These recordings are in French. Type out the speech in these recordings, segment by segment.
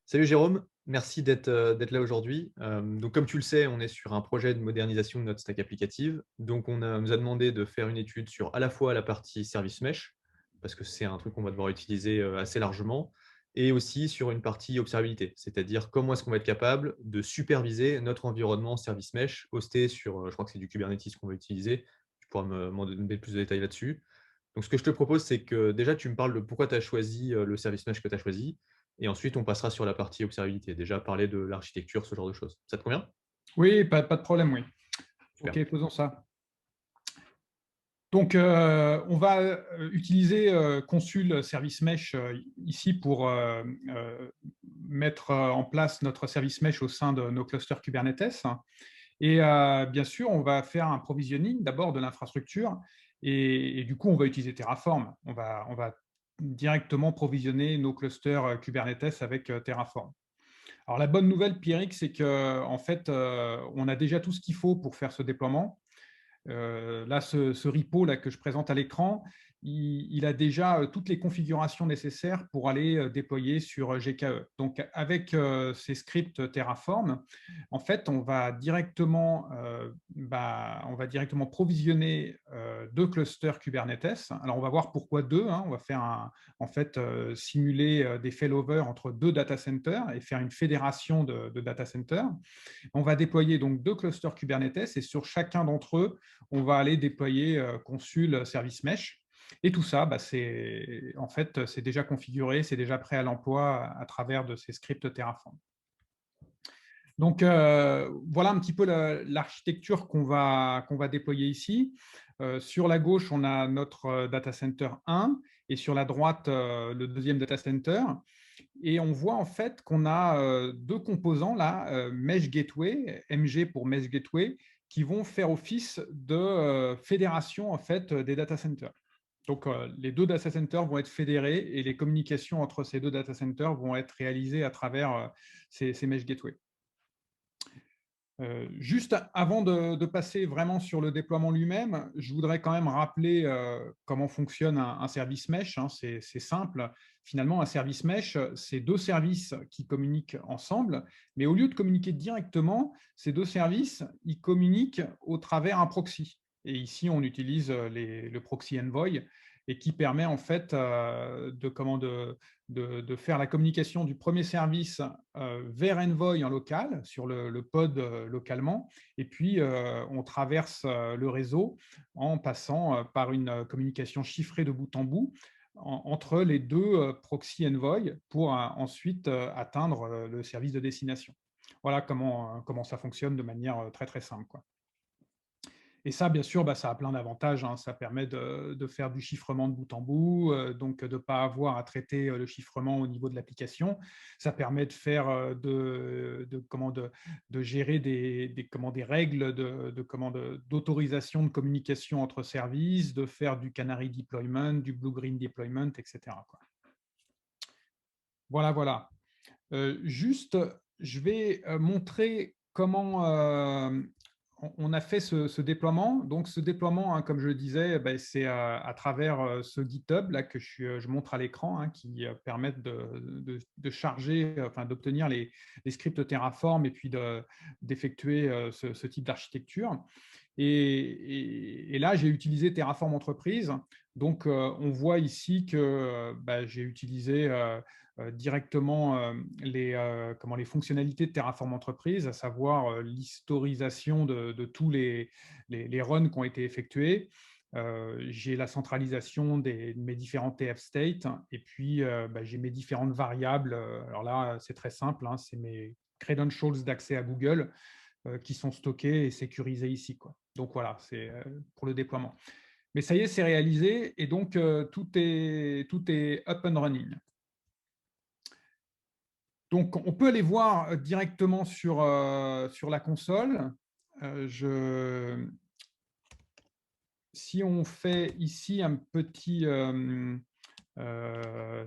Salut Jérôme, merci d'être là aujourd'hui. Donc comme tu le sais, on est sur un projet de modernisation de notre stack applicative. Donc nous a demandé de faire une étude sur à la fois la partie service mesh, parce que c'est un truc qu'on va devoir utiliser assez largement, et aussi sur une partie observabilité, c'est-à-dire comment est-ce qu'on va être capable de superviser notre environnement service mesh hosté sur, je crois que c'est du Kubernetes qu'on va utiliser. Tu pourras m'en donner plus de détails là-dessus. Donc ce que je te propose, c'est que déjà tu me parles de pourquoi tu as choisi le service mesh que tu as choisi. Et ensuite, on passera sur la partie observabilité. Déjà, parler de l'architecture, ce genre de choses. Ça te convient? Oui, pas de problème, oui. Super. OK, faisons ça. Donc, on va utiliser Consul Service Mesh ici pour mettre en place notre service mesh au sein de nos clusters Kubernetes. Et bien sûr, on va faire un provisioning d'abord de l'infrastructure et du coup, on va utiliser Terraform. On va directement provisionner nos clusters Kubernetes avec Terraform. Alors, la bonne nouvelle, Pierrick, c'est qu'en fait, on a déjà tout ce qu'il faut pour faire ce déploiement. Là, ce repo là, que je présente à l'écran, il a déjà toutes les configurations nécessaires pour aller déployer sur GKE. Donc, avec ces scripts Terraform, en fait, on va directement provisionner deux clusters Kubernetes. Alors, on va voir pourquoi deux. On va faire en fait simuler des failovers entre deux data centers et faire une fédération de data centers. On va déployer donc deux clusters Kubernetes et sur chacun d'entre eux, on va aller déployer Consul Service Mesh. Et tout ça, en fait, c'est déjà configuré, c'est déjà prêt à l'emploi à travers de ces scripts Terraform. Donc, voilà un petit peu l'architecture qu'on va déployer ici. Sur la gauche, on a notre data center 1 et sur la droite, le deuxième data center. Et on voit en fait qu'on a deux composants là, Mesh Gateway, MG pour Mesh Gateway, qui vont faire office de fédération en fait des data centers. Donc, les deux data centers vont être fédérés et les communications entre ces deux data centers vont être réalisées à travers ces Mesh Gateway. Juste avant de passer vraiment sur le déploiement lui-même, je voudrais quand même rappeler comment fonctionne un service mesh. C'est simple. Finalement, un service mesh, c'est deux services qui communiquent ensemble, mais au lieu de communiquer directement, ces deux services, ils communiquent au travers un proxy. Et ici, on utilise le proxy Envoy et qui permet en fait de faire la communication du premier service vers Envoy en local, sur le pod localement, et puis on traverse le réseau en passant par une communication chiffrée de bout en bout entre les deux proxy Envoy pour ensuite atteindre le service de destination. Voilà comment ça fonctionne de manière très très simple, quoi. Et ça, bien sûr, ça a plein d'avantages. Ça permet de faire du chiffrement de bout en bout, donc de ne pas avoir à traiter le chiffrement au niveau de l'application. Ça permet de faire de gérer des règles d'autorisation de communication entre services, de faire du canary deployment, du blue-green deployment, etc., quoi. Voilà, voilà. Juste, je vais montrer comment on a fait ce déploiement. Donc, ce déploiement, comme je le disais, c'est à travers ce GitHub là, que je montre à l'écran, qui permettent de charger, enfin, d'obtenir les scripts Terraform et puis d'effectuer ce type d'architecture. Et là, j'ai utilisé Terraform Entreprise. Donc, on voit ici que j'ai utilisé directement les fonctionnalités de Terraform Entreprise, à savoir l'historisation de tous les runs qui ont été effectués. J'ai la centralisation de mes différents TF state et puis j'ai mes différentes variables. Alors là, c'est très simple, c'est mes credentials d'accès à Google qui sont stockés et sécurisés ici, quoi. Donc voilà, c'est pour le déploiement. Mais ça y est, c'est réalisé et donc tout est up and running. Donc on peut aller voir directement sur la console. Si on fait ici un petit,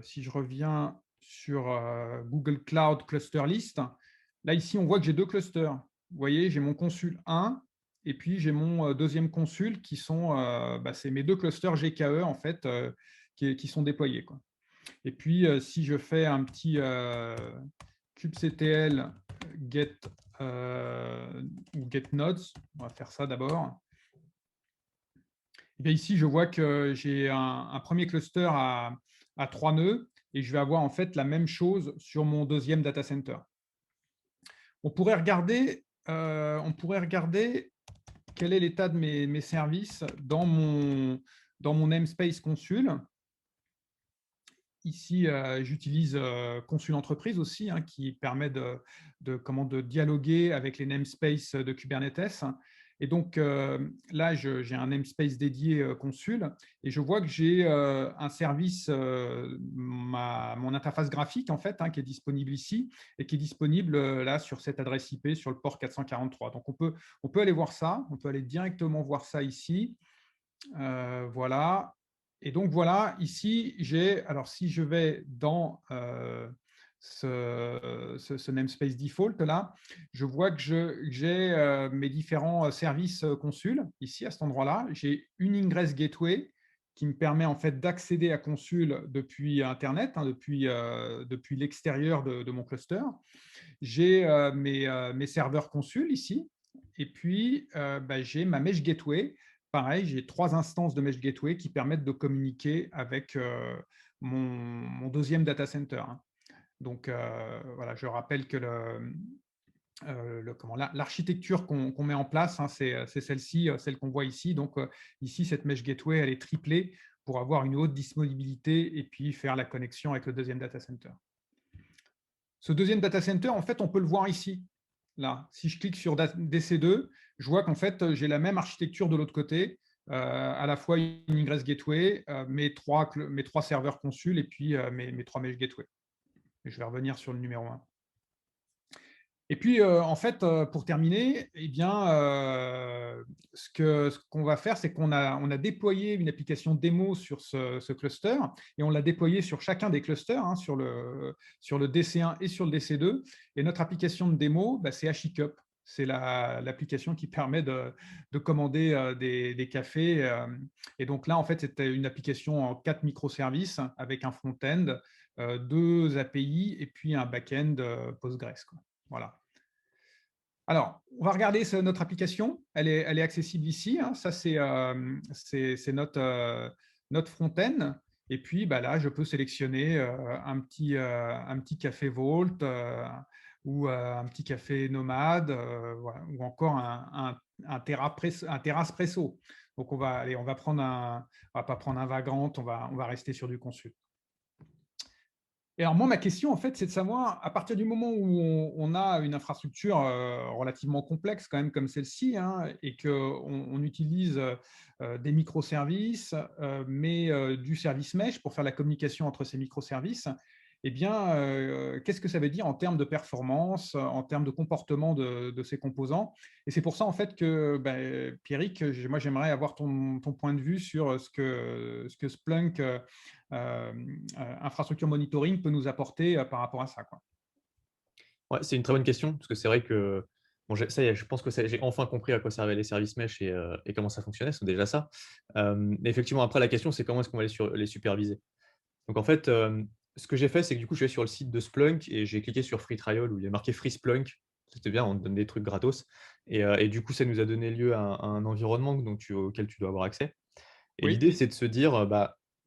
si je reviens sur Google Cloud Cluster List, là ici on voit que j'ai deux clusters. Vous voyez, j'ai mon consul 1 et puis j'ai mon deuxième consul qui sont, c'est mes deux clusters GKE en fait qui sont déployés, quoi. Et puis si je fais un petit kubectl get ou get nodes. On va faire ça d'abord. Et bien ici, je vois que j'ai un premier cluster à 3 nœuds et je vais avoir en fait la même chose sur mon deuxième data center. On pourrait regarder quel est l'état de mes services dans mon namespace Consul. Ici, j'utilise Consul Entreprise aussi, hein, qui permet de dialoguer avec les namespaces de Kubernetes. Et donc, là, j'ai un namespace dédié Consul et je vois que j'ai un service, mon interface graphique, en fait, hein, qui est disponible ici et qui est disponible là sur cette adresse IP sur le port 443. Donc, on peut aller voir ça. On peut aller directement voir ça ici. Voilà. Et donc, voilà, ici, alors si je vais dans ce namespace default là, je vois que j'ai mes différents services Consul ici à cet endroit-là. J'ai une ingress gateway qui me permet en fait d'accéder à Consul depuis Internet, hein, depuis l'extérieur de mon cluster. J'ai mes serveurs Consul ici, et puis j'ai ma mesh gateway. Pareil, j'ai 3 instances de mesh gateway qui permettent de communiquer avec mon deuxième data center, hein. Donc voilà, je rappelle que l'architecture qu'on met en place, hein, c'est celle-ci, celle qu'on voit ici. Donc ici, cette mesh gateway, elle est triplée pour avoir une haute disponibilité et puis faire la connexion avec le deuxième data center. Ce deuxième data center, en fait, on peut le voir ici. Là, si je clique sur DC2, je vois qu'en fait, j'ai la même architecture de l'autre côté, à la fois une ingress gateway, mes trois serveurs Consul et puis mes 3 mesh gateway. Et je vais revenir sur le numéro 1. Et puis, en fait, pour terminer, eh bien, ce qu'on va faire, c'est qu'on a déployé une application démo sur ce cluster et on l'a déployé sur chacun des clusters, hein, sur le DC1 et sur le DC2. Et notre application de démo, bah, c'est HICUP. C'est l'application qui permet de commander des cafés. Et donc là, en fait, c'était une application en 4 microservices avec un front-end, 2 API et puis un back-end Postgres, quoi. Voilà. Alors, on va regarder notre application. Elle est accessible ici, hein. Ça, c'est notre front-end. Et puis, bah, là, je peux sélectionner un petit café Vault ou un petit café Nomade voilà, ou encore un Terraspresso. Donc, on va pas prendre un Vagrant, on va rester sur du Consul. Et alors moi, ma question, en fait, c'est de savoir, à partir du moment où on a une infrastructure relativement complexe, quand même, comme celle-ci, hein, et qu'on utilise des microservices, mais du service mesh pour faire la communication entre ces microservices, eh bien, qu'est-ce que ça veut dire en termes de performance, en termes de comportement de ces composants? Et c'est pour ça, en fait, que, Pierrick, moi, j'aimerais avoir ton point de vue sur ce que Splunk infrastructure monitoring peut nous apporter par rapport à ça, quoi. Ouais, c'est une très bonne question, parce que c'est vrai que bon, ça y est, je pense que j'ai enfin compris à quoi servaient les services mesh et comment ça fonctionnait, c'est déjà ça. Mais effectivement, après, la question, c'est comment est-ce qu'on va les superviser. Donc, en fait, ce que j'ai fait, c'est que du coup, je suis sur le site de Splunk et j'ai cliqué sur Free Trial où il est marqué Free Splunk. C'était bien, on te donne des trucs gratos. Et du coup, ça nous a donné lieu à un environnement auquel tu dois avoir accès. Et Oui. l'idée, c'est de se dire,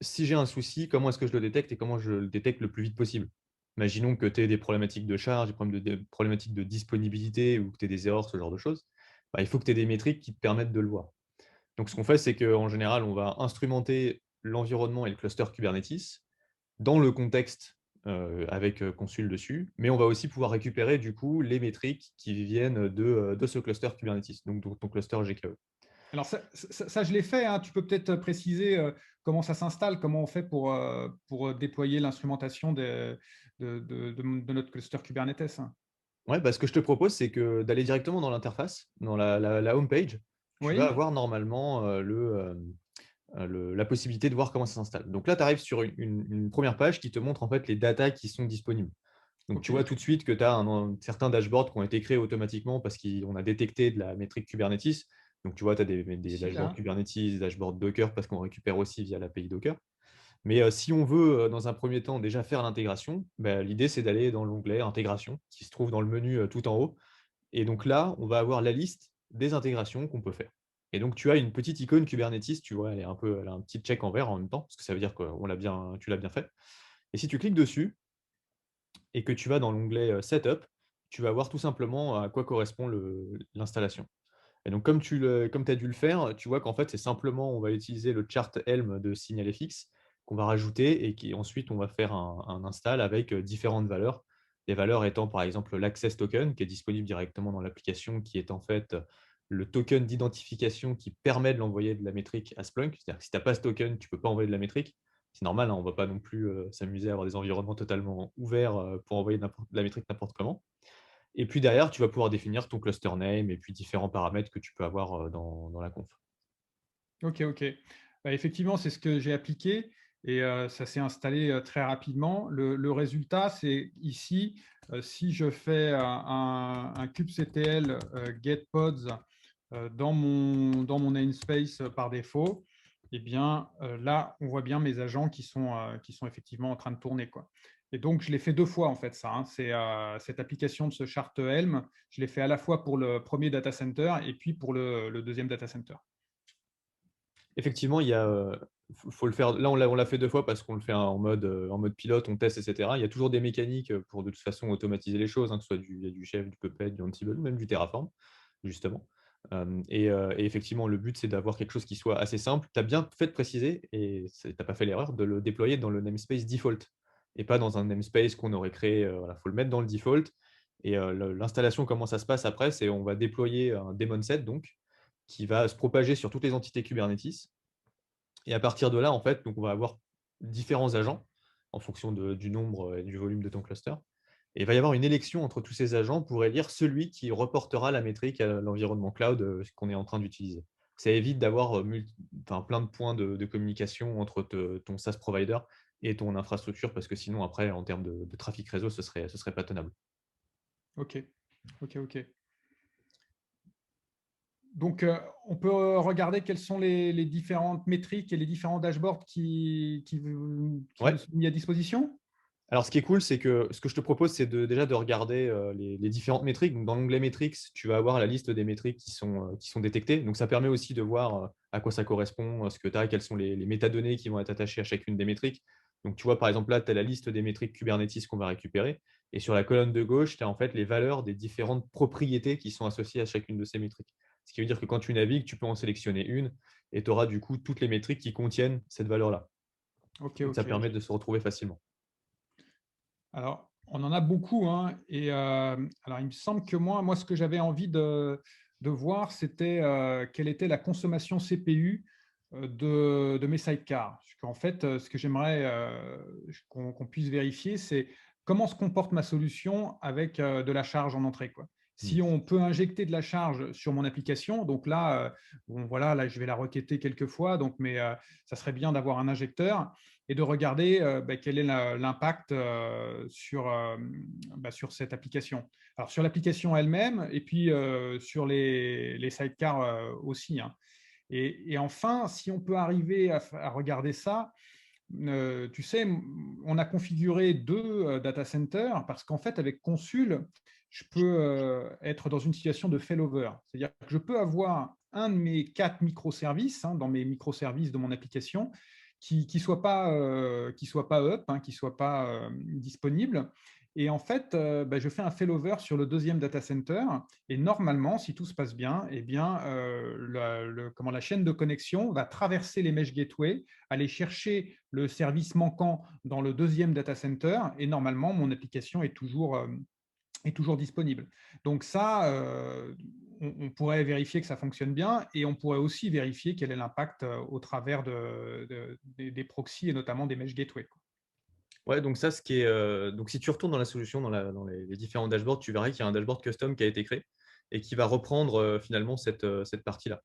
si j'ai un souci, comment est-ce que je le détecte et comment je le détecte le plus vite possible. Imaginons que tu aies des problématiques de charge, des problématiques de disponibilité ou que tu aies des erreurs, ce genre de choses. Il faut que tu aies des métriques qui te permettent de le voir. Donc, ce qu'on fait, c'est qu'en général, on va instrumenter l'environnement et le cluster Kubernetes dans le contexte avec Consul dessus, mais on va aussi pouvoir récupérer du coup les métriques qui viennent de ce cluster Kubernetes, donc de ton cluster GKE. Alors ça, je l'ai fait, hein. Tu peux peut-être préciser comment ça s'installe, comment on fait pour déployer l'instrumentation de notre cluster Kubernetes, hein. Ouais, ce que je te propose, c'est d'aller directement dans l'interface, dans la home page. Tu vas Oui, avoir normalement la possibilité de voir comment ça s'installe. Donc là, tu arrives sur une première page qui te montre en fait les datas qui sont disponibles. Donc tu OK. vois tout de suite que tu as certains dashboards qui ont été créés automatiquement parce qu'on a détecté de la métrique Kubernetes. Donc tu vois, tu as des Ici, dashboards là. Kubernetes, des dashboards Docker parce qu'on récupère aussi via l'API Docker. Mais si on veut, dans un premier temps, déjà faire l'intégration, bah, l'idée, c'est d'aller dans l'onglet «Intégration» qui se trouve dans le menu, tout en haut. Et donc là, on va avoir la liste des intégrations qu'on peut faire. Et donc tu as une petite icône Kubernetes, tu vois? Elle a un petit check en vert en même temps, parce que ça veut dire que tu l'as bien fait. Et si tu cliques dessus et que tu vas dans l'onglet, Setup, tu vas voir tout simplement à quoi correspond l'installation. Et donc comme tu as dû le faire, tu vois qu'en fait, c'est simplement on va utiliser le chart Helm de SignalFX qu'on va rajouter et qui ensuite on va faire un install avec, différentes valeurs. Les valeurs étant par exemple l'access token qui est disponible directement dans l'application, qui est en fait, le token d'identification qui permet de l'envoyer de la métrique à Splunk. C'est-à-dire que si tu as pas ce token, tu peux pas envoyer de la métrique. C'est normal, hein, on ne va pas non plus, s'amuser à avoir des environnements totalement ouverts, pour envoyer de la métrique n'importe comment. Et puis derrière, tu vas pouvoir définir ton cluster name et puis différents paramètres que tu peux avoir, dans la conf. OK, OK. Bah, effectivement, c'est ce que j'ai appliqué et ça s'est installé, très rapidement. Le résultat, c'est ici, si je fais un kubectl, get pods, dans mon namespace, par défaut, et bien, là, on voit bien mes agents qui sont effectivement en train de tourner, quoi. Et donc je l'ai fait 2 fois, en fait, ça, hein. C'est, cette application de ce chart Helm, je l'ai fait à la fois pour le premier data center et puis pour le 2e data center. Effectivement, il y a, faut le faire là, on l'a fait 2 fois parce qu'on le fait en mode pilote, on teste et cetera. Il y a toujours des mécaniques, pour de toute façon automatiser les choses, hein, que ce soit il y a du Chef, du Puppet, du Ansible ou même du Terraform, justement. Et effectivement, le but, c'est d'avoir quelque chose qui soit assez simple. Tu as bien fait de préciser et tu as pas fait l'erreur de le déployer dans le namespace default et pas dans un namespace qu'on aurait créé, voilà, faut le mettre dans le default et l'installation, comment ça se passe après, c'est on va déployer un daemon set donc, qui va se propager sur toutes les entités Kubernetes. Et à partir de là, en fait, donc on va avoir différents agents en fonction du nombre et du volume de ton cluster. Et il va y avoir une élection entre tous ces agents pour élire celui qui reportera la métrique à l'environnement cloud qu'on est en train d'utiliser. Ça évite d'avoir plein de points de communication entre ton SaaS provider et ton infrastructure, parce que sinon, après, en termes de trafic réseau, ce serait pas tenable. OK. OK, OK. Donc, on peut regarder quelles sont les différentes métriques et les différents dashboards qui nous Ouais. sont mis à disposition? Alors, ce qui est cool, c'est que ce que je te propose, c'est déjà de regarder les différentes métriques. Donc, dans l'onglet Metrics, tu vas avoir la liste des métriques qui sont détectées. Donc, ça permet aussi de voir à quoi ça correspond, ce que tu as, quelles sont les métadonnées qui vont être attachées à chacune des métriques. Donc, tu vois, par exemple, là, tu as la liste des métriques Kubernetes qu'on va récupérer. Et sur la colonne de gauche, tu as en fait les valeurs des différentes propriétés qui sont associées à chacune de ces métriques. Ce qui veut dire que quand tu navigues, tu peux en sélectionner une et tu auras du coup toutes les métriques qui contiennent cette valeur-là. OK, Donc, ça OK, permet OK. de se retrouver facilement. Alors, on en a beaucoup, hein, et alors il me semble que moi, ce que j'avais envie de voir, c'était, quelle était la consommation CPU, de mes sidecars. Parce qu'en fait, ce que j'aimerais, qu'on puisse vérifier, c'est comment se comporte ma solution avec, de la charge en entrée, quoi. Hmm. Si on peut injecter de la charge sur mon application, donc là, bon voilà, là je vais la requêter quelques fois, donc mais ça serait bien d'avoir un injecteur et de regarder quel est l'impact sur cette application. Alors sur l'application elle-même et puis sur les sidecars aussi, hein. Et enfin, si on peut arriver à regarder ça, tu sais, on a configuré 2 data centers parce qu'en fait, avec Consul, je peux être dans une situation de failover. C'est-à-dire que je peux avoir un de mes 4 microservices, hein, dans mes microservices de mon application, qui soit pas up, hein, qui soit pas disponible. Et en fait, je fais un failover sur le 2e data center. Et normalement, si tout se passe bien, eh bien, la chaîne de connexion va traverser les mesh gateways, aller chercher le service manquant dans le 2e data center et normalement, mon application est toujours disponible. Donc ça, on pourrait vérifier que ça fonctionne bien et on pourrait aussi vérifier quel est l'impact au travers des proxys et notamment des mesh gateways, quoi. Ouais, donc ça, donc si tu retournes dans la solution, dans les différents dashboards, tu verras qu'il y a un dashboard custom qui a été créé et qui va reprendre finalement cette partie-là.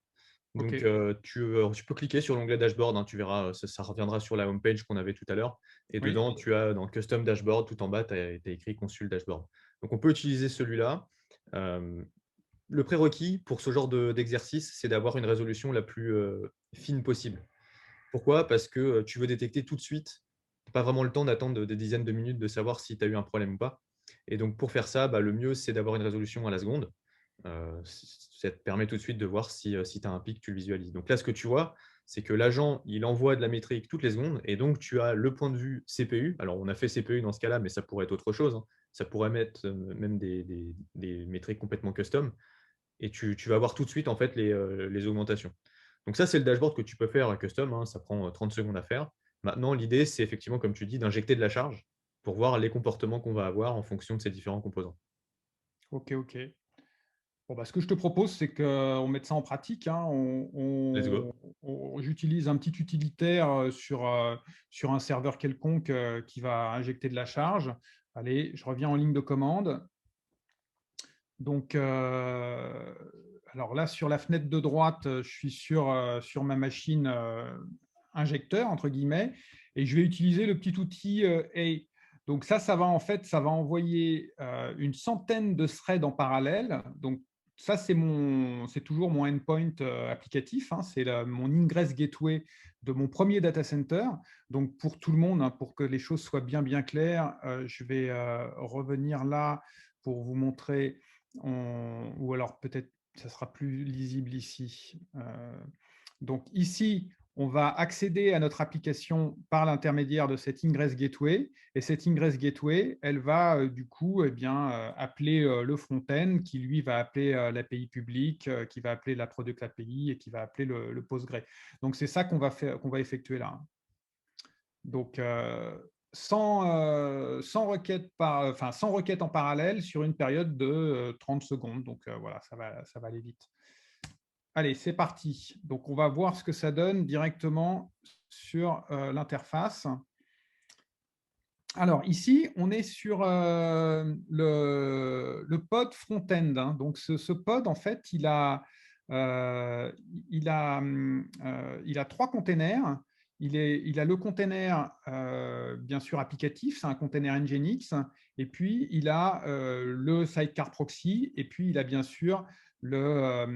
Donc, OK. tu peux cliquer sur l'onglet dashboard, hein, tu verras, ça reviendra sur la home page qu'on avait tout à l'heure. Et Oui. dedans, tu as dans custom dashboard, tout en bas, tu as écrit consul dashboard. Donc, on peut utiliser celui-là. Euh, le prérequis pour ce genre d'exercice, c'est d'avoir une résolution la plus fine possible. Pourquoi? Parce que tu veux détecter tout de suite. Tu pas vraiment le temps d'attendre des dizaines de minutes de savoir si tu as eu un problème ou pas. Et donc pour faire ça, le mieux, c'est d'avoir une résolution à la seconde. Ça te permet tout de suite de voir si tu as un pic, tu le visualises. Donc là, ce que tu vois, c'est que l'agent, il envoie de la métrique toutes les secondes et donc tu as le point de vue CPU. Alors on a fait CPU dans ce cas-là, mais ça pourrait être autre chose, hein. Ça pourrait mettre, même des métriques complètement custom et tu vas voir tout de suite en fait les augmentations. Donc ça, c'est le dashboard que tu peux faire custom, hein, ça prend 30 secondes à faire. Maintenant, l'idée, c'est effectivement, comme tu dis, d'injecter de la charge pour voir les comportements qu'on va avoir en fonction de ces différents composants. Ok, ok. Bon, bah, ce que je te propose, c'est qu'on mette ça en pratique, hein. Let's go. J'utilise un petit utilitaire sur un serveur quelconque qui va injecter de la charge. Allez, je reviens en ligne de commande. Donc, alors là, sur la fenêtre de droite, je suis sur ma machine injecteur, entre guillemets, et je vais utiliser le petit outil A. Donc ça va en fait, ça va envoyer une centaine de threads en parallèle. Donc ça, c'est toujours mon endpoint applicatif, hein. C'est mon ingress gateway de mon premier data center. Donc pour tout le monde, hein, pour que les choses soient bien claires, je vais revenir là pour vous montrer, ou alors peut-être ça sera plus lisible ici. Donc ici, on va accéder à notre application par l'intermédiaire de cette Ingress Gateway. Et cette Ingress Gateway, elle va du coup appeler le front-end, qui lui va appeler l'API publique, qui va appeler la Product API et qui va appeler le Postgre. Donc c'est ça qu'on va effectuer là. Donc sans requête en parallèle sur une période de 30 secondes. Donc voilà, ça va aller vite. Allez, c'est parti. Donc, on va voir ce que ça donne directement sur l'interface. Alors, ici, on est sur le pod front-end, hein. Donc, ce pod, en fait, euh, il a trois containers. Il a le container, bien sûr, applicatif, c'est un container Nginx. Et puis, il a le sidecar proxy. Et puis, il a bien sûr le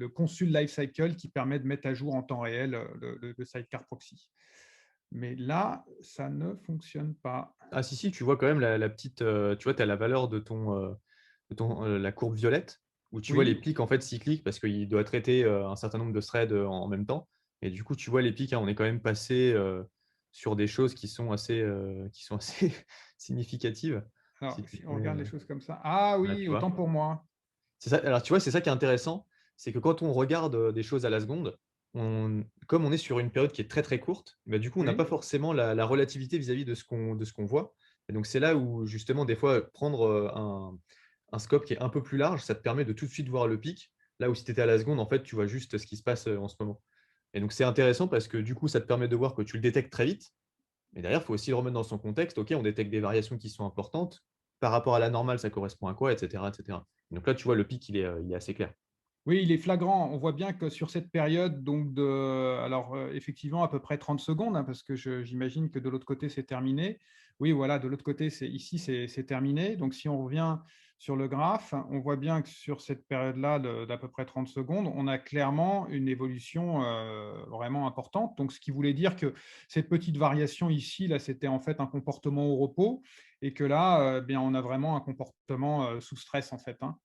consul lifecycle qui permet de mettre à jour en temps réel le sidecar proxy. Mais là, ça ne fonctionne pas. Ah si, si, tu vois quand même la petite, tu vois, tu as la valeur la courbe violette, où tu vois les Oui, pics en fait cycliques parce qu'il doit traiter un certain nombre de threads en même temps. Et du coup, tu vois les pics, hein, on est quand même passé sur des choses qui sont assez significatives. alors Si tu si te on mets, regarde les choses comme ça. Ah là, oui, tu autant vois. pour moi. C'est ça, alors tu vois, c'est ça qui est intéressant, c'est que quand on regarde des choses à la seconde, comme on est sur une période qui est très très courte, du coup, on n'a pas Oui, forcément la relativité vis-à-vis de ce qu'on voit. Et donc, c'est là où, justement, des fois, prendre un scope qui est un peu plus large, ça te permet de tout de suite voir le pic. Là où si tu étais à la seconde, en fait, tu vois juste ce qui se passe en ce moment. Et donc, c'est intéressant parce que du coup, ça te permet de voir que tu le détectes très vite. Mais derrière, il faut aussi le remettre dans son contexte. OK, on détecte des variations qui sont importantes. Par rapport à la normale, ça correspond à quoi, etc., etc. Donc là, tu vois, le pic, il est assez clair. oui, il est flagrant. On voit bien que sur cette période, donc alors effectivement à peu près 30 secondes, hein, parce que j'imagine que de l'autre côté c'est terminé. Oui, voilà, de l'autre côté, ici c'est terminé. Donc si on revient sur le graphe, on voit bien que sur cette période-là d'à peu près 30 secondes, on a clairement une évolution vraiment importante. Donc ce qui voulait dire que cette petite variation ici, là, c'était en fait un comportement au repos, et que là, bien, on a vraiment un comportement sous stress en fait, hein.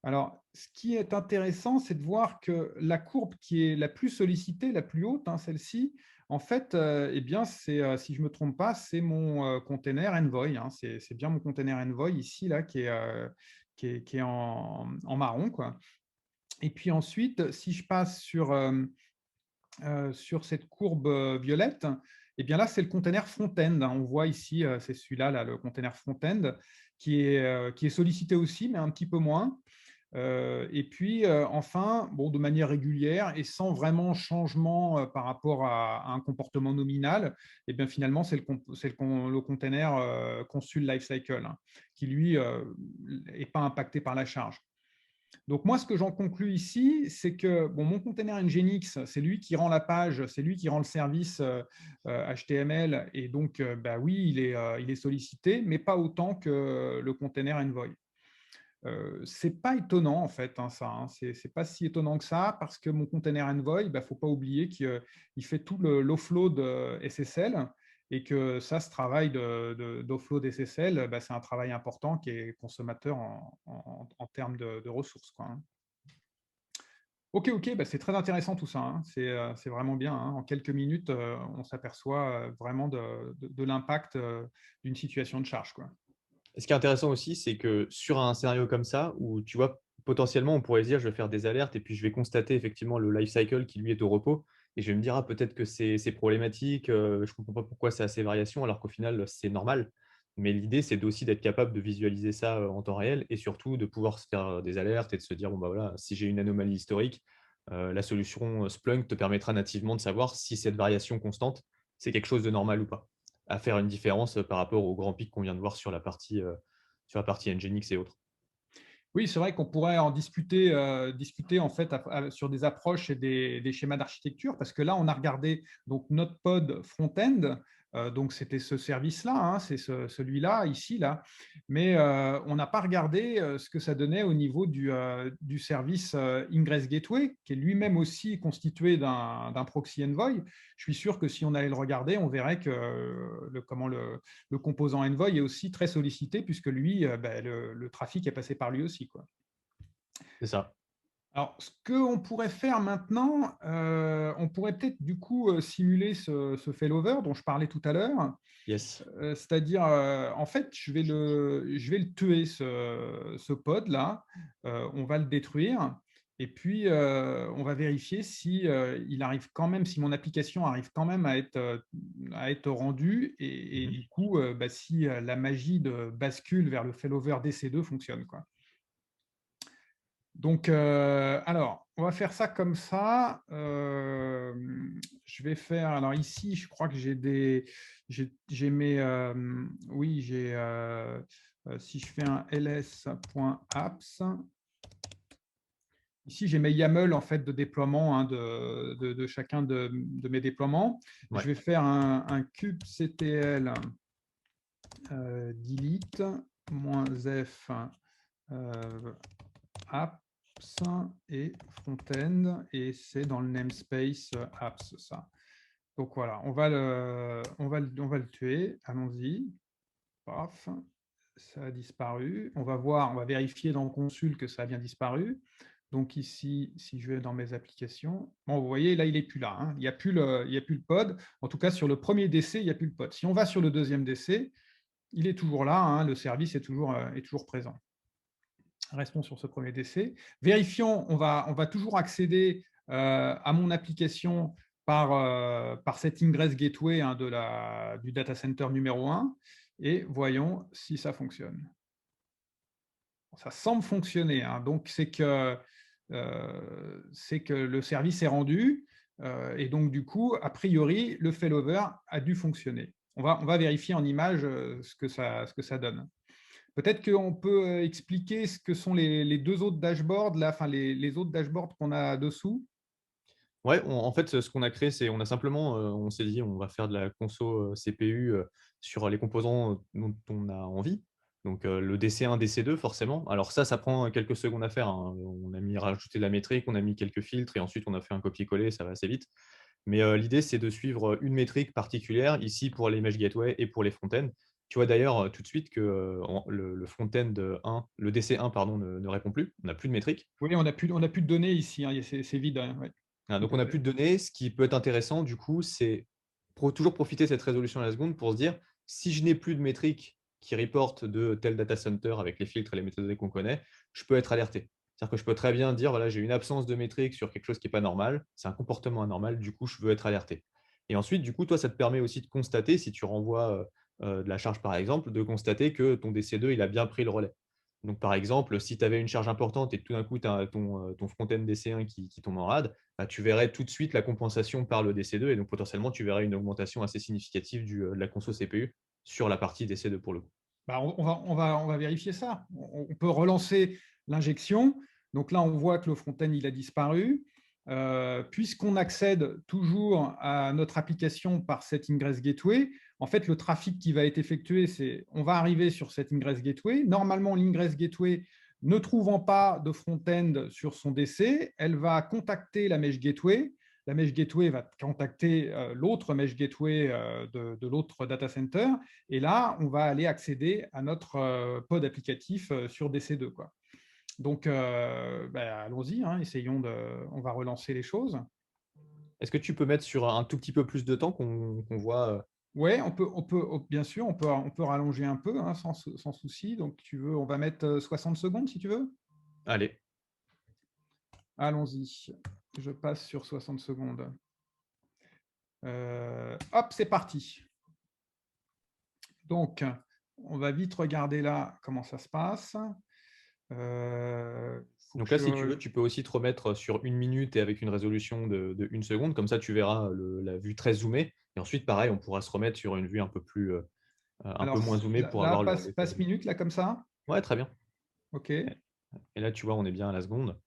Alors, ce qui est intéressant, c'est de voir que la courbe qui est la plus sollicitée, la plus haute, hein, celle-ci, en fait, eh bien, si je ne me trompe pas, c'est mon container Envoy, hein. C'est bien mon container Envoy ici, là, qui est en marron, quoi. Et puis ensuite, si je passe sur cette courbe violette, eh bien là, c'est le container front-end, hein. On voit ici, c'est celui-là, là, le container front-end, qui est sollicité aussi, mais un petit peu moins. Et puis, enfin, bon, de manière régulière et sans vraiment changement par rapport à un comportement nominal, et bien finalement, le container consul lifecycle, hein, qui lui n'est pas impacté par la charge. Donc moi, ce que j'en conclus ici, c'est que bon, mon container Nginx, c'est lui qui rend la page, c'est lui qui rend le service HTML, et donc bah oui, il est sollicité, mais pas autant que le container Envoy. C'est pas étonnant en fait, hein, ça, hein. C'est pas si étonnant que ça parce que mon container Envoy, bah, faut pas oublier qu'il fait tout l'offload SSL et que ça, ce travail d'offload SSL, bah, c'est un travail important qui est consommateur en termes de ressources, quoi, hein. OK, OK, bah, c'est très intéressant tout ça, hein. C'est vraiment bien, hein. En quelques minutes, on s'aperçoit, vraiment de l'impact, d'une situation de charge, quoi. Et ce qui est intéressant aussi, c'est que sur un scénario comme ça, où tu vois, potentiellement, on pourrait se dire, je vais faire des alertes et puis je vais constater effectivement le life cycle qui lui est au repos. Et je vais me dire, ah, peut-être que c'est problématique, je ne comprends pas pourquoi ça a ces variations, alors qu'au final, c'est normal. Mais l'idée, c'est aussi d'être capable de visualiser ça en temps réel et surtout de pouvoir se faire des alertes et de se dire, bon, bah voilà, si j'ai une anomalie historique, la solution Splunk te permettra nativement de savoir si cette variation constante, c'est quelque chose de normal ou pas, à faire une différence par rapport au grand pic qu'on vient de voir sur la partie Nginx et autres. Oui, c'est vrai qu'on pourrait en discuter en fait sur des approches et des schémas d'architecture, parce que là, on a regardé donc notre pod front-end, donc c'était ce service-là, hein, c'est celui-là, ici, là, mais on n'a pas regardé ce que ça donnait au niveau du service Ingress Gateway, qui est lui-même aussi constitué d'un proxy Envoy. Je suis sûr que si on allait le regarder, on verrait que le composant Envoy est aussi très sollicité, puisque lui, ben, le trafic est passé par lui aussi, quoi. C'est ça. Alors, ce qu'on pourrait faire maintenant, on pourrait peut-être du coup simuler ce failover dont je parlais tout à l'heure. Yes. C'est-à-dire, en fait, je vais le tuer, ce pod-là. On va le détruire. Et puis, on va vérifier si, il arrive quand même, si mon application arrive quand même à être rendue. Et Mhm. du coup, bah, si la magie de bascule vers le failover DC2 fonctionne, quoi. Donc, alors, on va faire ça comme ça. Je vais faire. Alors ici, je crois que j'ai mes. Oui, si je fais un ls.apps, ici j'ai mes YAML en fait de déploiement, hein, de chacun de mes déploiements. Ouais. Je vais faire un kubectl delete -f apps et front-end, et c'est dans le namespace apps, ça. Donc voilà, on va le tuer. Allons-y. Paf, ça a disparu. On va voir, on va vérifier dans le console que ça a bien disparu. Donc ici, si je vais dans mes applications, bon, vous voyez, là, il n'est plus là, hein. Il n'y a plus le pod. En tout cas, sur le premier DC, il n'y a plus le pod. Si on va sur le deuxième DC, il est toujours là, hein. Le service est toujours présent. Restons sur ce premier décès. Vérifions, on va toujours accéder à mon application par cet Ingress Gateway, hein, du data center numéro 1, et voyons si ça fonctionne. Ça semble fonctionner, hein. Donc c'est que le service est rendu, et donc du coup, a priori, le failover a dû fonctionner. On va vérifier en image ce que ça donne. Peut-être qu'on peut expliquer ce que sont les deux autres dashboards, là, enfin les autres dashboards qu'on a dessous. Ouais, en fait, ce qu'on a créé, c'est on a simplement, on s'est dit, on va faire de la conso CPU sur les composants dont on a envie. Donc, le DC1, DC2, forcément. Alors ça prend quelques secondes à faire, hein. On a rajouté de la métrique, on a mis quelques filtres et ensuite on a fait un copier-coller, ça va assez vite. Mais l'idée, c'est de suivre une métrique particulière, ici pour les mesh gateway et pour les front-end. Tu vois d'ailleurs tout de suite que le front-end 1, le DC1, pardon, ne répond plus. On n'a plus de métrique. Oui, on a plus de données ici, hein, c'est vide, hein, ouais, Ah, tout donc, à on n'a fait. plus de données. Ce qui peut être intéressant, du coup, c'est toujours profiter de cette résolution à la seconde pour se dire, si je n'ai plus de métriques qui reportent de tel data center avec les filtres et les méthodes qu'on connaît, je peux être alerté. C'est-à-dire que je peux très bien dire, voilà, j'ai une absence de métriques sur quelque chose qui n'est pas normal, c'est un comportement anormal, du coup, je veux être alerté. Et ensuite, du coup, toi, ça te permet aussi de constater, si tu renvoies de la charge par exemple, de constater que ton DC2, il a bien pris le relais. Donc, par exemple, si tu avais une charge importante et que tout d'un coup, tu as ton front-end DC1 qui tombe en rade, bah, tu verrais tout de suite la compensation par le DC2 et donc potentiellement, tu verrais une augmentation assez significative de la conso CPU sur la partie DC2 pour le coup. Bah, on va vérifier ça. On peut relancer l'injection. Donc là, on voit que le front-end, il a disparu. Puisqu'on accède toujours à notre application par cet Ingress Gateway, en fait, le trafic qui va être effectué, on va arriver sur cet Ingress Gateway. Normalement, l'Ingress Gateway Ne trouvant pas de front-end sur son DC, elle va contacter la Mesh Gateway. La Mesh Gateway va contacter l'autre Mesh Gateway de l'autre data center. Et là, on va aller accéder à notre pod applicatif sur DC2, quoi. Donc, allons-y, hein, on va relancer les choses. Est-ce que tu peux mettre sur un tout petit peu plus de temps qu'on voit Oui, bien sûr, on peut rallonger un peu, hein, sans souci. Donc, on va mettre 60 secondes si tu veux. Allez, Allons-y. Je passe sur 60 secondes. Hop, c'est parti. Donc, on va vite regarder là comment ça se passe. Faut que donc là, si tu veux, je... tu peux aussi te remettre sur 1 minute et avec une résolution de 1 seconde. Comme ça, tu verras la vue très zoomée. Et ensuite, pareil, on pourra se remettre sur une vue un peu plus, un peu Alors, moins zoomée pour là, avoir l'effet passe volume. minute, là, comme ça. Ouais, très bien. OK. Et là, tu vois, on est bien à la seconde.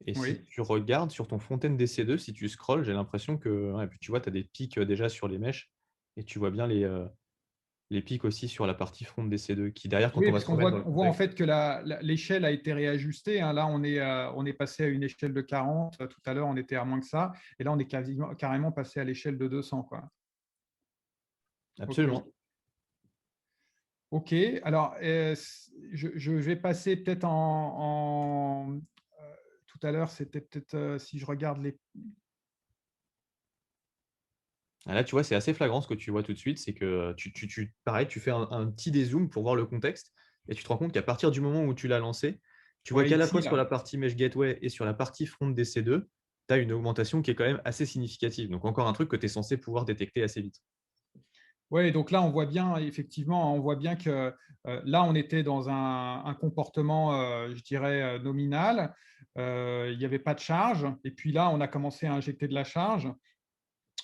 Et si Oui. tu regardes sur ton Fontaine DC2, si tu scrolles, j'ai l'impression que ouais, puis tu vois, tu as des pics déjà sur les mèches et tu vois bien les pics aussi sur la partie front DC2 qui, derrière, quand Oui, on va parce se remettre dans le on voit en contexte. fait que l'échelle a été réajustée, hein. Là, on est passé à une échelle de 40. Tout à l'heure, on était à moins que ça. Et là, on est carrément passé à l'échelle de 200, quoi. OK. Absolument. OK. Alors, je vais passer peut-être tout à l'heure, c'était peut-être si je regarde les. Ah, là, tu vois, c'est assez flagrant ce que tu vois tout de suite, c'est que pareil, tu fais un petit dézoom pour voir le contexte et tu te rends compte qu'à partir du moment où tu l'as lancé, tu vois Ouais, qu'à la ici, fois sur là. la partie Mesh Gateway et sur la partie front DC2, tu as une augmentation qui est quand même assez significative. Donc, encore un truc que tu es censé pouvoir détecter assez vite. Oui, donc là, on voit bien, effectivement, on voit bien que là, on était dans un comportement, je dirais, nominal. Il n'y avait pas de charge. Et puis là, on a commencé à injecter de la charge.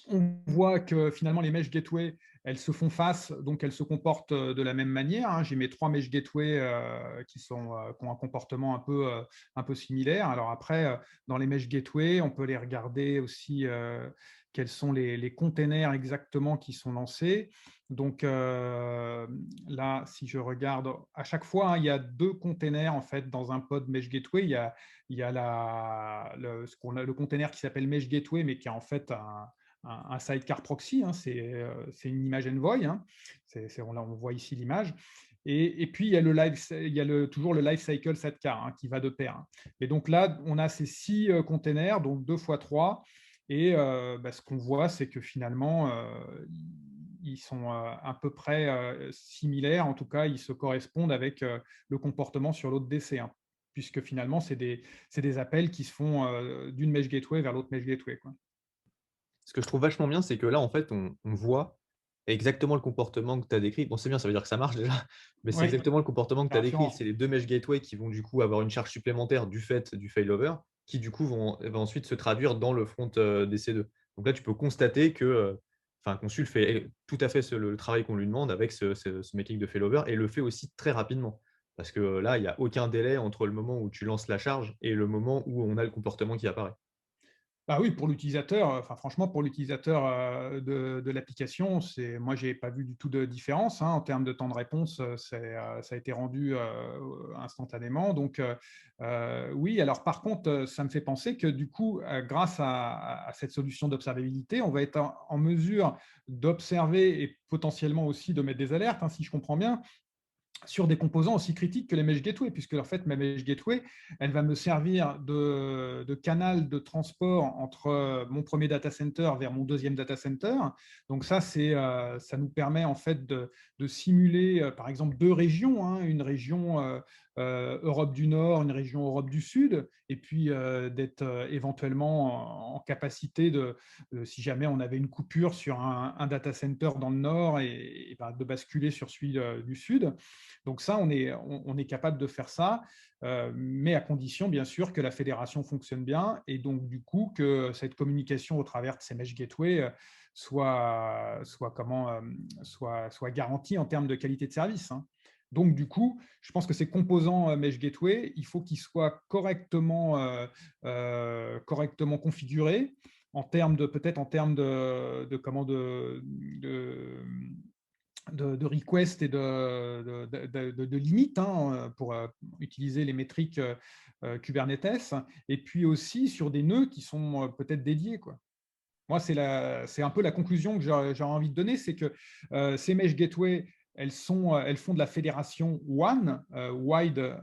On voit que finalement, les mesh gateway, elles se font face, donc elles se comportent de la même manière, hein. J'ai mes 3 mesh gateway qui ont un comportement un peu similaire. Alors après, dans les mesh gateway, on peut les regarder aussi quels sont les containers exactement qui sont lancés. Donc là, si je regarde, à chaque fois, hein, il y a 2 containers en fait dans un pod mesh gateway. Il y a le container qui s'appelle mesh gateway, mais qui est en fait un sidecar proxy, hein, c'est une image envoy, hein, on voit ici l'image. Et puis, il y a toujours le lifecycle sidecar, hein, qui va de pair, hein. Et donc là, on a ces 6 containers, donc 2 fois 3. Et ce qu'on voit, c'est que finalement, ils sont à peu près similaires. En tout cas, ils se correspondent avec le comportement sur l'autre DC, hein, puisque finalement, c'est des appels qui se font d'une mesh gateway vers l'autre mesh gateway, quoi. Ce que je trouve vachement bien, c'est que là, en fait, on voit exactement le comportement que tu as décrit. Bon, c'est bien, ça veut dire que ça marche déjà, mais c'est Oui, exactement le comportement que tu as décrit. rassurant. C'est les 2 mesh gateway qui vont du coup avoir une charge supplémentaire du fait du failover, qui du coup vont ensuite se traduire dans le front DC2. Donc là, tu peux constater que enfin, Consul fait tout à fait le travail qu'on lui demande avec ce mécanique de failover et le fait aussi très rapidement. Parce que là, il n'y a aucun délai entre le moment où tu lances la charge et le moment où on a le comportement qui apparaît. Bah oui, pour l'utilisateur, enfin franchement, pour l'utilisateur de l'application, moi, j'ai pas vu du tout de différence, hein, en termes de temps de réponse. Ça a été rendu instantanément. Donc oui, alors par contre, ça me fait penser que du coup, grâce à cette solution d'observabilité, on va être en mesure d'observer et potentiellement aussi de mettre des alertes, hein, si je comprends bien, sur des composants aussi critiques que les mesh gateway, puisque en fait, ma mesh gateway, elle va me servir de canal de transport entre mon premier data center vers mon deuxième data center. Donc ça nous permet en fait de simuler, par exemple, 2 régions, hein, une région Europe du Nord, une région Europe du Sud, et puis d'être éventuellement en capacité si jamais on avait une coupure sur un data center dans le Nord, et ben, de basculer sur celui du Sud. Donc ça, on est capable de faire ça, mais à condition, bien sûr, que la fédération fonctionne bien, et donc du coup, que cette communication au travers de ces mesh gateway soit garantie en termes de qualité de service, hein. Donc, du coup, je pense que ces composants Mesh Gateway, il faut qu'ils soient correctement configurés en termes de peut-être en termes de de request et de limites, hein, pour utiliser les métriques Kubernetes, et puis aussi sur des nœuds qui sont peut-être dédiés, quoi. Moi, c'est un peu la conclusion que j'aurais envie de donner, c'est que ces mesh gateway, elles font de la fédération WAN, Wide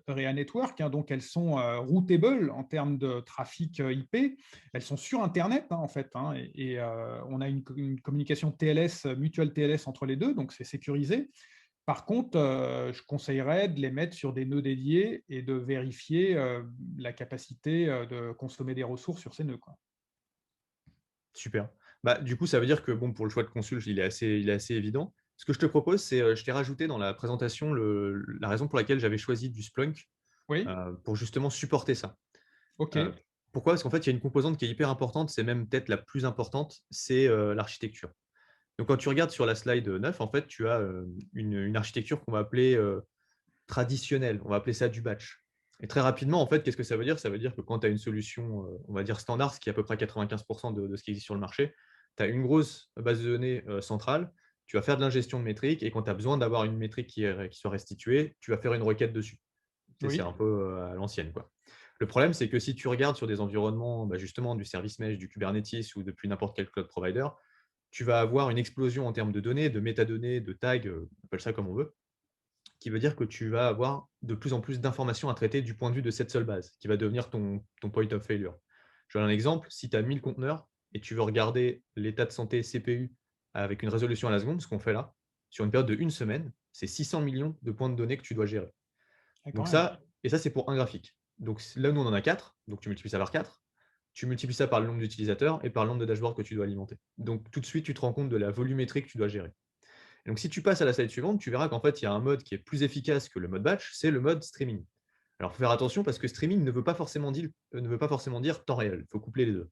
Area Network, hein, donc elles sont routable en termes de trafic IP. Elles sont sur Internet, hein, en fait, hein, on a une communication TLS, mutuelle TLS entre les deux, donc c'est sécurisé. Par contre, je conseillerais de les mettre sur des nœuds dédiés et de vérifier la capacité de consommer des ressources sur ces nœuds, quoi. Super. Bah, du coup, ça veut dire que bon, pour le choix de consul, il est assez évident. Ce que je te propose, c'est, je t'ai rajouté dans la présentation la raison pour laquelle j'avais choisi du Splunk, Oui, pour justement supporter ça. ok, Heu, Pourquoi? Parce qu'en fait, il y a une composante qui est hyper importante, c'est même peut-être la plus importante, c'est, l'architecture. Donc quand tu regardes sur la slide 9, en fait, tu as, une architecture qu'on va appeler, traditionnelle. On va appeler ça du batch. Et très rapidement, en fait, qu'est-ce que ça veut dire? Ça veut dire que quand tu as une solution, on va dire standard, ce qui est à peu près 95 de ce qui existe sur le marché, tu as une grosse base de données, centrale, tu vas faire de l'ingestion de métriques et quand tu as besoin d'avoir une métrique qui soit restituée, tu vas faire une requête dessus. Tu sais, c'est un oui, peu, à l'ancienne, quoi. Le problème, c'est que si tu regardes sur des environnements, bah, justement du service mesh, du Kubernetes ou depuis n'importe quel cloud provider, tu vas avoir une explosion en termes de données, de métadonnées, de tags, on appelle ça comme on veut, qui veut dire que tu vas avoir de plus en plus d'informations à traiter du point de vue de cette seule base, qui va devenir ton point of failure. Je donne un exemple, si tu as 1000 conteneurs et tu veux regarder l'état de santé CPU avec une résolution à la seconde, ce qu'on fait là, sur une période de une semaine, c'est 600 millions de points de données que tu dois gérer. ah, quand Donc même. ça, et ça, c'est pour un graphique. Donc là, nous, on en a 4, donc tu multiplies ça par 4, tu multiplies ça par le nombre d'utilisateurs et par le nombre de dashboards que tu dois alimenter. Donc tout de suite, tu te rends compte de la volumétrie que tu dois gérer. Et donc si tu passes à la slide suivante, tu verras qu'en fait, il y a un mode qui est plus efficace que le mode batch, c'est le mode streaming. Alors, il faut faire attention parce que streaming ne veut pas forcément dire temps réel. Il faut coupler les deux.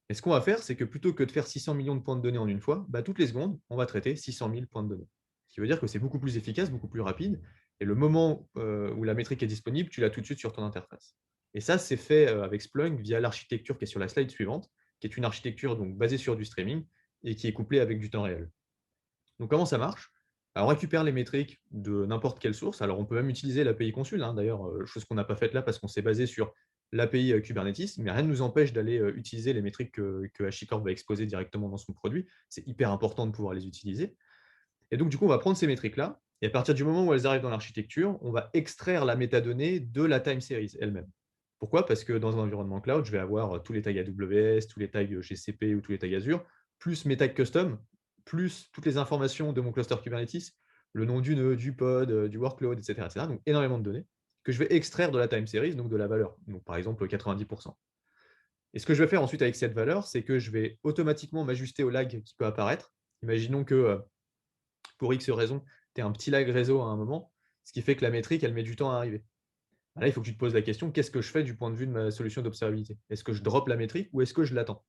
Et ce qu'on va faire, c'est que plutôt que de faire 600 millions de points de données en une fois, bah, toutes les secondes, on va traiter 600 000 points de données. Ce qui veut dire que c'est beaucoup plus efficace, beaucoup plus rapide. Et le moment où la métrique est disponible, tu l'as tout de suite sur ton interface. Et ça, c'est fait avec Splunk via l'architecture qui est sur la slide suivante, qui est une architecture donc basée sur du streaming et qui est couplée avec du temps réel. Donc, comment ça marche? Alors, on récupère les métriques de n'importe quelle source. Alors, on peut même utiliser l'API Consul, hein, d'ailleurs, chose qu'on n'a pas faite là parce qu'on s'est basé sur l'API Kubernetes, mais rien ne nous empêche d'aller utiliser les métriques que HashiCorp va exposer directement dans son produit. C'est hyper important de pouvoir les utiliser. Et donc, du coup, on va prendre ces métriques-là, et à partir du moment où elles arrivent dans l'architecture, on va extraire la métadonnée de la time series elle-même. Pourquoi? Parce que dans un environnement cloud, je vais avoir tous les tags AWS, tous les tags GCP ou tous les tags Azure, plus mes tags custom, plus toutes les informations de mon cluster Kubernetes, le nom du nœud, du pod, du workload, etc., etc. Donc énormément de données que je vais extraire de la time series, donc de la valeur. Donc par exemple 90%. Et ce que je vais faire ensuite avec cette valeur, c'est que je vais automatiquement m'ajuster au lag qui peut apparaître. Imaginons que pour X raison, tu as un petit lag réseau à un moment, ce qui fait que la métrique, elle met du temps à arriver. Là, il faut que tu te poses la question, qu'est-ce que je fais du point de vue de ma solution d'observabilité? Est-ce que je drop la métrique ou est-ce que je l'attends?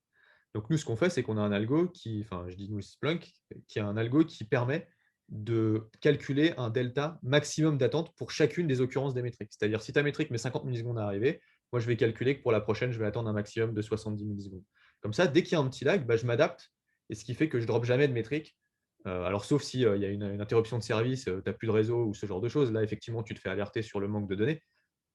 Donc nous, ce qu'on fait, c'est qu'on a un algo qui, enfin, je dis nous, Splunk, qui a un algo qui permet de calculer un delta maximum d'attente pour chacune des occurrences des métriques. C'est-à-dire, si ta métrique met 50 millisecondes à arriver, moi, je vais calculer que pour la prochaine, je vais attendre un maximum de 70 millisecondes. Comme ça, dès qu'il y a un petit lag, bah, je m'adapte, et ce qui fait que je ne drop jamais de métrique. Alors, sauf s'il y a une interruption de service, tu n'as plus de réseau ou ce genre de choses, là, effectivement, tu te fais alerter sur le manque de données.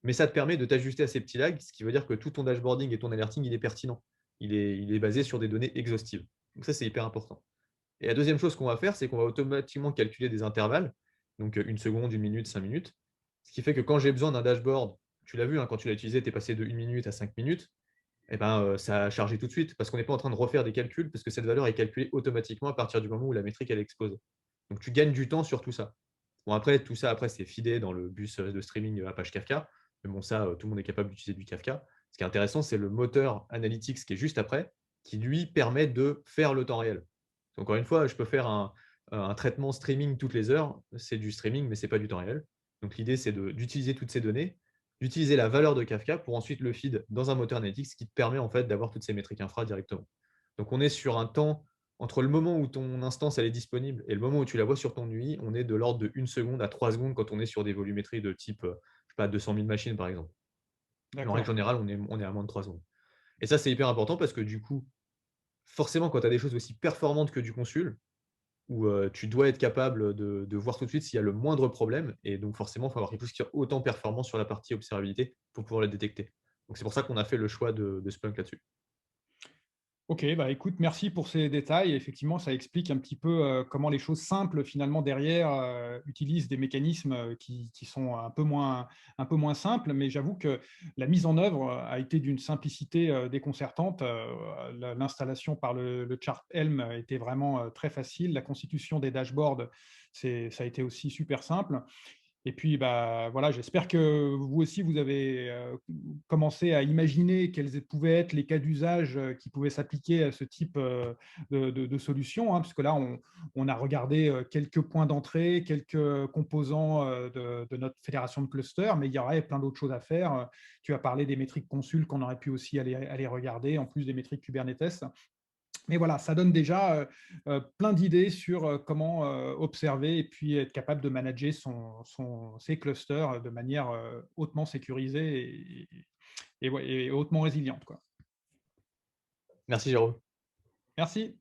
Mais ça te permet de t'ajuster à ces petits lags, ce qui veut dire que tout ton dashboarding et ton alerting, il est pertinent. Il est basé sur des données exhaustives. Donc ça, c'est hyper important. Et la deuxième chose qu'on va faire, c'est qu'on va automatiquement calculer des intervalles, donc une seconde, une minute, 5 minutes, ce qui fait que quand j'ai besoin d'un dashboard, tu l'as vu, hein, quand tu l'as utilisé, tu es passé de 1 minute à 5 minutes, et ben, ça a chargé tout de suite, parce qu'on n'est pas en train de refaire des calculs, parce que cette valeur est calculée automatiquement à partir du moment où la métrique elle est exposée. Donc tu gagnes du temps sur tout ça. Bon, après, tout ça, après, c'est feedé dans le bus de streaming Apache Kafka. Mais bon, ça, tout le monde est capable d'utiliser du Kafka. Ce qui est intéressant, c'est le moteur Analytics qui est juste après, qui lui permet de faire le temps réel. Encore une fois, je peux faire un traitement streaming toutes les heures. C'est du streaming, mais ce n'est pas du temps réel. Donc l'idée, c'est d'utiliser toutes ces données, d'utiliser la valeur de Kafka pour ensuite le feed dans un moteur Analytics qui te permet en fait d'avoir toutes ces métriques infra directement. Donc on est sur un temps entre le moment où ton instance elle est disponible et le moment où tu la vois sur ton UI, on est de l'ordre de 1 seconde à 3 secondes quand on est sur des volumétries de type, je sais pas, 200 000 machines par exemple. Mais en règle D'accord. générale, on est à moins de 3 secondes. Et ça, c'est hyper important parce que du coup, forcément, quand tu as des choses aussi performantes que du consul, où tu dois être capable de voir tout de suite s'il y a le moindre problème et donc forcément, il faut avoir quelque chose qui est autant performant sur la partie observabilité pour pouvoir le détecter. Donc c'est pour ça qu'on a fait le choix de Splunk là-dessus. OK, bah, écoute, merci pour ces détails. Effectivement, ça explique un petit peu, comment les choses simples, finalement, derrière, utilisent des mécanismes, qui sont un peu moins simples. Mais j'avoue que la mise en œuvre, a été d'une simplicité, déconcertante. L'installation par le chart Helm était vraiment, très facile. La constitution des dashboards, ça a été aussi super simple. Et puis, bah, voilà, j'espère que vous aussi, vous avez, commencé à imaginer quels pouvaient être les cas d'usage, qui pouvaient s'appliquer à ce type, de solution, hein. Puisque là, on a regardé, quelques points d'entrée, quelques composants, de notre fédération de clusters, mais il y aurait plein d'autres choses à faire. Tu as parlé des métriques consul qu'on aurait pu aussi aller regarder, en plus des métriques Kubernetes. Mais voilà, ça donne déjà, plein d'idées sur, comment, observer et puis être capable de manager ses clusters, de manière, hautement sécurisée et ouais et hautement résiliente, quoi. Merci Jérôme. Merci.